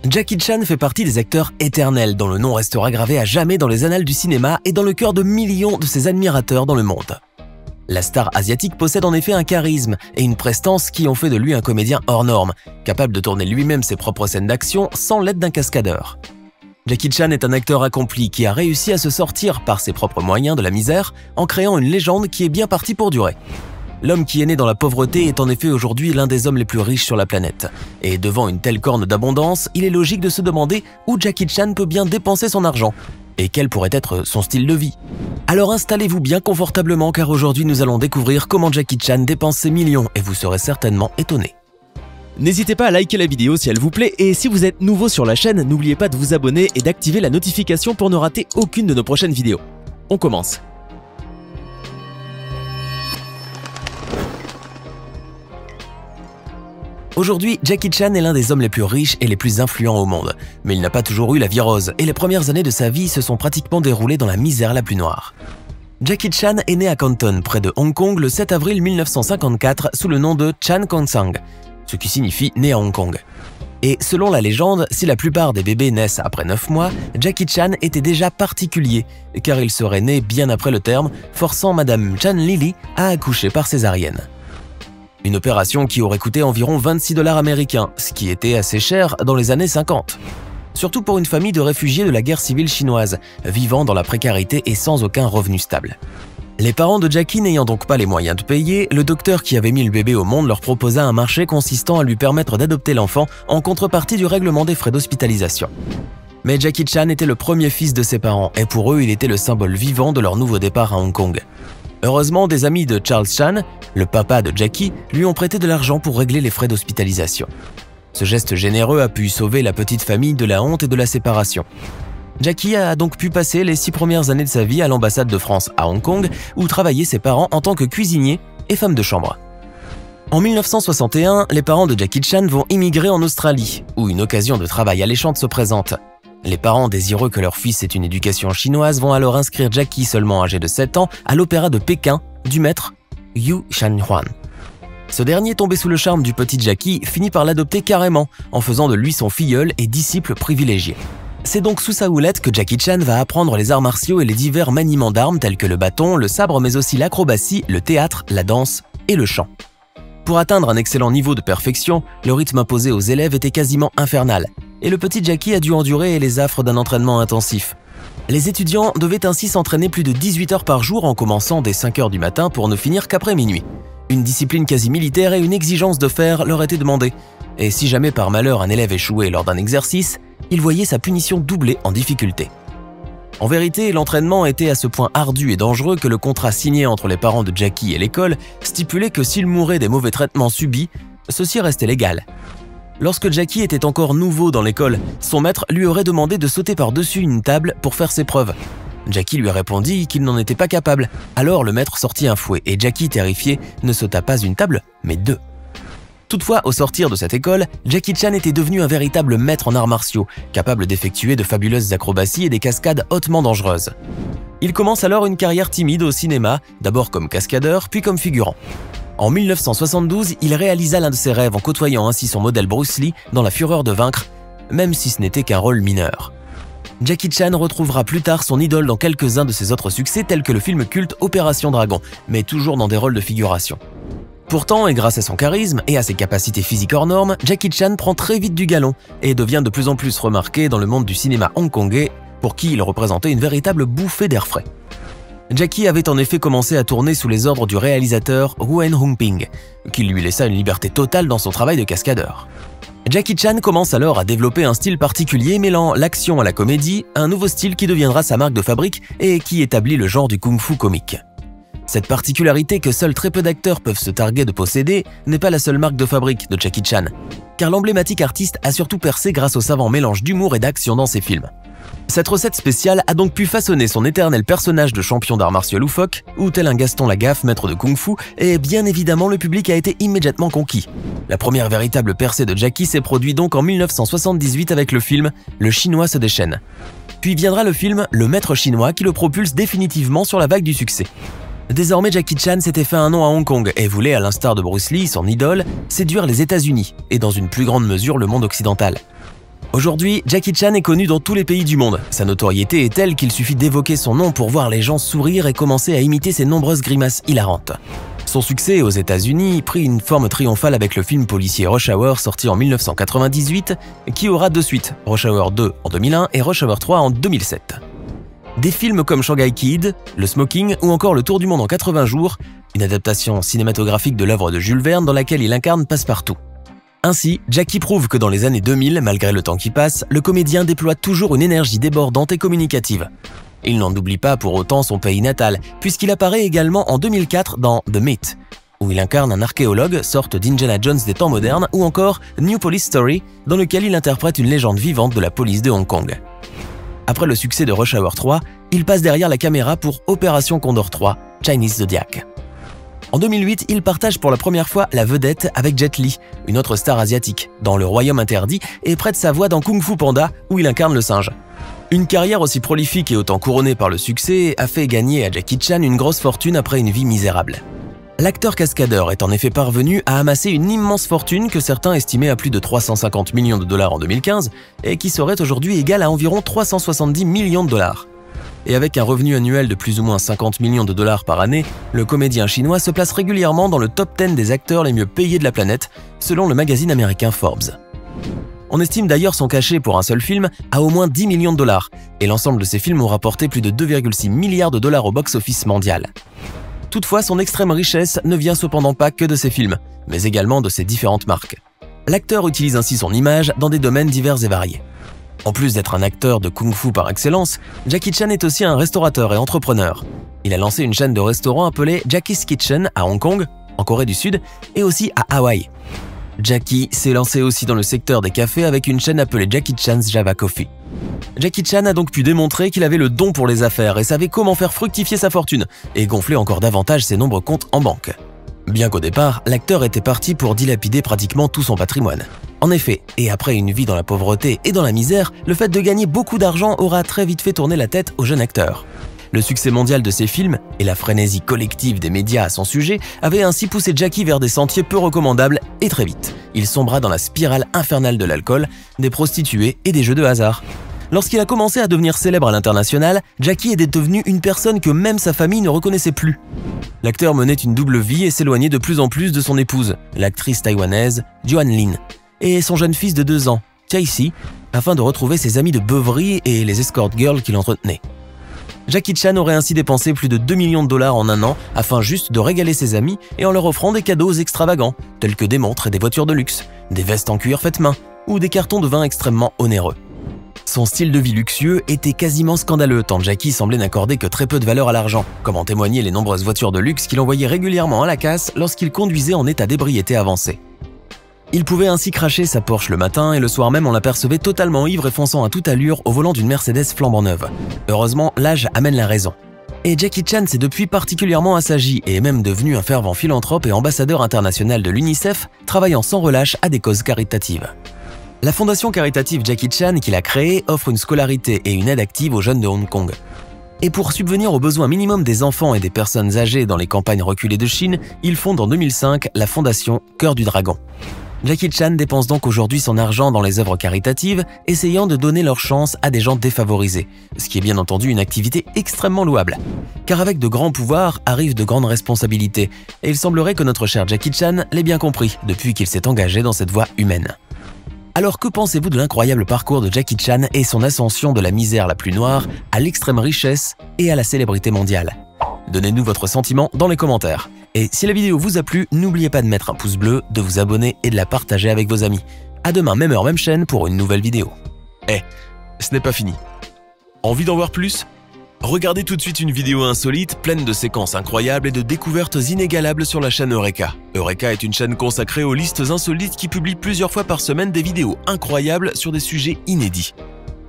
Jackie Chan fait partie des acteurs éternels dont le nom restera gravé à jamais dans les annales du cinéma et dans le cœur de millions de ses admirateurs dans le monde. La star asiatique possède en effet un charisme et une prestance qui ont fait de lui un comédien hors norme, capable de tourner lui-même ses propres scènes d'action sans l'aide d'un cascadeur. Jackie Chan est un acteur accompli qui a réussi à se sortir par ses propres moyens de la misère en créant une légende qui est bien partie pour durer. L'homme qui est né dans la pauvreté est en effet aujourd'hui l'un des hommes les plus riches sur la planète. Et devant une telle corne d'abondance, il est logique de se demander où Jackie Chan peut bien dépenser son argent et quel pourrait être son style de vie. Alors installez-vous bien confortablement car aujourd'hui nous allons découvrir comment Jackie Chan dépense ses millions et vous serez certainement étonné. N'hésitez pas à liker la vidéo si elle vous plaît et si vous êtes nouveau sur la chaîne, n'oubliez pas de vous abonner et d'activer la notification pour ne rater aucune de nos prochaines vidéos. On commence. Aujourd'hui, Jackie Chan est l'un des hommes les plus riches et les plus influents au monde. Mais il n'a pas toujours eu la vie rose et les premières années de sa vie se sont pratiquement déroulées dans la misère la plus noire. Jackie Chan est né à Canton, près de Hong Kong, le 7 avril 1954 sous le nom de Chan Kong-sang, ce qui signifie né à Hong Kong. Et selon la légende, si la plupart des bébés naissent après 9 mois, Jackie Chan était déjà particulier, car il serait né bien après le terme, forçant Madame Chan Lily à accoucher par césarienne. Une opération qui aurait coûté environ 26 $ américains, ce qui était assez cher dans les années 50. Surtout pour une famille de réfugiés de la guerre civile chinoise, vivant dans la précarité et sans aucun revenu stable. Les parents de Jackie n'ayant donc pas les moyens de payer, le docteur qui avait mis le bébé au monde leur proposa un marché consistant à lui permettre d'adopter l'enfant en contrepartie du règlement des frais d'hospitalisation. Mais Jackie Chan était le premier fils de ses parents et pour eux il était le symbole vivant de leur nouveau départ à Hong Kong. Heureusement, des amis de Charles Chan, le papa de Jackie, lui ont prêté de l'argent pour régler les frais d'hospitalisation. Ce geste généreux a pu sauver la petite famille de la honte et de la séparation. Jackie a donc pu passer les 6 premières années de sa vie à l'ambassade de France à Hong Kong, où travaillaient ses parents en tant que cuisinier et femme de chambre. En 1961, les parents de Jackie Chan vont immigrer en Australie, où une occasion de travail alléchante se présente. Les parents désireux que leur fils ait une éducation chinoise vont alors inscrire Jackie, seulement âgé de 7 ans, à l'opéra de Pékin du maître Yu Shanhuan. Ce dernier, tombé sous le charme du petit Jackie, finit par l'adopter carrément, en faisant de lui son filleul et disciple privilégié. C'est donc sous sa houlette que Jackie Chan va apprendre les arts martiaux et les divers maniements d'armes tels que le bâton, le sabre, mais aussi l'acrobatie, le théâtre, la danse et le chant. Pour atteindre un excellent niveau de perfection, le rythme imposé aux élèves était quasiment infernal, et le petit Jackie a dû endurer les affres d'un entraînement intensif. Les étudiants devaient ainsi s'entraîner plus de 18 heures par jour en commençant dès 5 heures du matin pour ne finir qu'après minuit. Une discipline quasi militaire et une exigence de fer leur étaient demandées. Et si jamais par malheur un élève échouait lors d'un exercice, il voyait sa punition doublée en difficulté. En vérité, l'entraînement était à ce point ardu et dangereux que le contrat signé entre les parents de Jackie et l'école stipulait que s'il mourait des mauvais traitements subis, ceci restait légal. Lorsque Jackie était encore nouveau dans l'école, son maître lui aurait demandé de sauter par-dessus une table pour faire ses preuves. Jackie lui répondit qu'il n'en était pas capable. Alors le maître sortit un fouet et Jackie, terrifié, ne sauta pas une table, mais 2. Toutefois, au sortir de cette école, Jackie Chan était devenu un véritable maître en arts martiaux, capable d'effectuer de fabuleuses acrobaties et des cascades hautement dangereuses. Il commence alors une carrière timide au cinéma, d'abord comme cascadeur, puis comme figurant. En 1972, il réalisa l'un de ses rêves en côtoyant ainsi son modèle Bruce Lee dans La Fureur de vaincre, même si ce n'était qu'un rôle mineur. Jackie Chan retrouvera plus tard son idole dans quelques-uns de ses autres succès tels que le film culte Opération Dragon, mais toujours dans des rôles de figuration. Pourtant, et grâce à son charisme et à ses capacités physiques hors normes, Jackie Chan prend très vite du galon et devient de plus en plus remarqué dans le monde du cinéma hongkongais, pour qui il représentait une véritable bouffée d'air frais. Jackie avait en effet commencé à tourner sous les ordres du réalisateur Nguyen Hung Ping, qui lui laissa une liberté totale dans son travail de cascadeur. Jackie Chan commence alors à développer un style particulier mêlant l'action à la comédie, un nouveau style qui deviendra sa marque de fabrique et qui établit le genre du kung-fu comique. Cette particularité que seuls très peu d'acteurs peuvent se targuer de posséder n'est pas la seule marque de fabrique de Jackie Chan, car l'emblématique artiste a surtout percé grâce au savant mélange d'humour et d'action dans ses films. Cette recette spéciale a donc pu façonner son éternel personnage de champion d'arts martiaux loufoque, ou tel un Gaston Lagaffe, maître de kung-fu, et bien évidemment le public a été immédiatement conquis. La première véritable percée de Jackie s'est produite donc en 1978 avec le film « Le Chinois se déchaîne ». Puis viendra le film « Le Maître chinois » qui le propulse définitivement sur la vague du succès. Désormais, Jackie Chan s'était fait un nom à Hong Kong et voulait, à l'instar de Bruce Lee, son idole, séduire les États-Unis et dans une plus grande mesure le monde occidental. Aujourd'hui, Jackie Chan est connu dans tous les pays du monde. Sa notoriété est telle qu'il suffit d'évoquer son nom pour voir les gens sourire et commencer à imiter ses nombreuses grimaces hilarantes. Son succès aux États-Unis prit une forme triomphale avec le film policier Rush Hour sorti en 1998, qui aura deux suites, Rush Hour 2 en 2001 et Rush Hour 3 en 2007. Des films comme Shanghai Kid, Le Smoking ou encore Le Tour du monde en 80 jours, une adaptation cinématographique de l'œuvre de Jules Verne dans laquelle il incarne Passepartout. Ainsi, Jackie prouve que dans les années 2000, malgré le temps qui passe, le comédien déploie toujours une énergie débordante et communicative. Il n'en oublie pas pour autant son pays natal, puisqu'il apparaît également en 2004 dans The Myth, où il incarne un archéologue, sorte d'Indiana Jones des temps modernes, ou encore New Police Story, dans lequel il interprète une légende vivante de la police de Hong Kong. Après le succès de Rush Hour 3, il passe derrière la caméra pour Opération Condor 3, Chinese Zodiac. En 2008, il partage pour la première fois la vedette avec Jet Li, une autre star asiatique, dans Le Royaume Interdit et prête sa voix dans Kung Fu Panda où il incarne le singe. Une carrière aussi prolifique et autant couronnée par le succès a fait gagner à Jackie Chan une grosse fortune après une vie misérable. L'acteur cascadeur est en effet parvenu à amasser une immense fortune que certains estimaient à plus de 350 millions de dollars en 2015 et qui serait aujourd'hui égale à environ 370 millions de dollars. Et avec un revenu annuel de plus ou moins 50 millions de dollars par année, le comédien chinois se place régulièrement dans le top 10 des acteurs les mieux payés de la planète, selon le magazine américain Forbes. On estime d'ailleurs son cachet pour un seul film à au moins 10 millions de dollars, et l'ensemble de ses films ont rapporté plus de 2,6 milliards de dollars au box-office mondial. Toutefois, son extrême richesse ne vient cependant pas que de ses films, mais également de ses différentes marques. L'acteur utilise ainsi son image dans des domaines divers et variés. En plus d'être un acteur de kung-fu par excellence, Jackie Chan est aussi un restaurateur et entrepreneur. Il a lancé une chaîne de restaurants appelée Jackie's Kitchen à Hong Kong, en Corée du Sud, et aussi à Hawaï. Jackie s'est lancé aussi dans le secteur des cafés avec une chaîne appelée Jackie Chan's Java Coffee. Jackie Chan a donc pu démontrer qu'il avait le don pour les affaires et savait comment faire fructifier sa fortune et gonfler encore davantage ses nombreux comptes en banque. Bien qu'au départ, l'acteur était parti pour dilapider pratiquement tout son patrimoine. En effet, et après une vie dans la pauvreté et dans la misère, le fait de gagner beaucoup d'argent aura très vite fait tourner la tête au jeune acteur. Le succès mondial de ses films et la frénésie collective des médias à son sujet avaient ainsi poussé Jackie vers des sentiers peu recommandables et très vite. Il sombra dans la spirale infernale de l'alcool, des prostituées et des jeux de hasard. Lorsqu'il a commencé à devenir célèbre à l'international, Jackie est devenu une personne que même sa famille ne reconnaissait plus. L'acteur menait une double vie et s'éloignait de plus en plus de son épouse, l'actrice taïwanaise Joan Lin, et son jeune fils de 2 ans, Tae-si, afin de retrouver ses amis de beuverie et les escort girls qu'il entretenait. Jackie Chan aurait ainsi dépensé plus de 2 millions de dollars en un an afin juste de régaler ses amis et en leur offrant des cadeaux extravagants, tels que des montres et des voitures de luxe, des vestes en cuir faites main ou des cartons de vin extrêmement onéreux. Son style de vie luxueux était quasiment scandaleux tant Jackie semblait n'accorder que très peu de valeur à l'argent, comme en témoignaient les nombreuses voitures de luxe qu'il envoyait régulièrement à la casse lorsqu'il conduisait en état d'ébriété avancée. Il pouvait ainsi cracher sa Porsche le matin et le soir même on l'apercevait totalement ivre et fonçant à toute allure au volant d'une Mercedes flambant neuve. Heureusement, l'âge amène la raison. Et Jackie Chan s'est depuis particulièrement assagi et est même devenu un fervent philanthrope et ambassadeur international de l'UNICEF, travaillant sans relâche à des causes caritatives. La fondation caritative Jackie Chan qu'il a créée offre une scolarité et une aide active aux jeunes de Hong Kong. Et pour subvenir aux besoins minimums des enfants et des personnes âgées dans les campagnes reculées de Chine, il fonde en 2005 la fondation Cœur du Dragon. Jackie Chan dépense donc aujourd'hui son argent dans les œuvres caritatives, essayant de donner leur chance à des gens défavorisés, ce qui est bien entendu une activité extrêmement louable. Car avec de grands pouvoirs arrivent de grandes responsabilités, et il semblerait que notre cher Jackie Chan l'ait bien compris depuis qu'il s'est engagé dans cette voie humaine. Alors que pensez-vous de l'incroyable parcours de Jackie Chan et son ascension de la misère la plus noire à l'extrême richesse et à la célébrité mondiale? Donnez-nous votre sentiment dans les commentaires. Et si la vidéo vous a plu, n'oubliez pas de mettre un pouce bleu, de vous abonner et de la partager avec vos amis. À demain, même heure, même chaîne pour une nouvelle vidéo. Ce n'est pas fini. Envie d'en voir plus? Regardez tout de suite une vidéo insolite, pleine de séquences incroyables et de découvertes inégalables sur la chaîne Eureka. Eureka est une chaîne consacrée aux listes insolites qui publie plusieurs fois par semaine des vidéos incroyables sur des sujets inédits.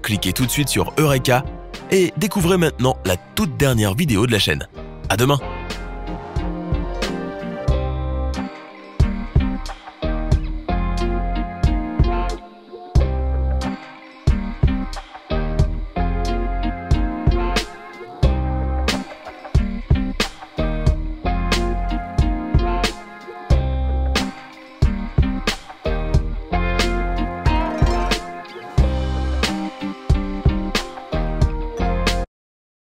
Cliquez tout de suite sur Eureka et découvrez maintenant la toute dernière vidéo de la chaîne. À demain!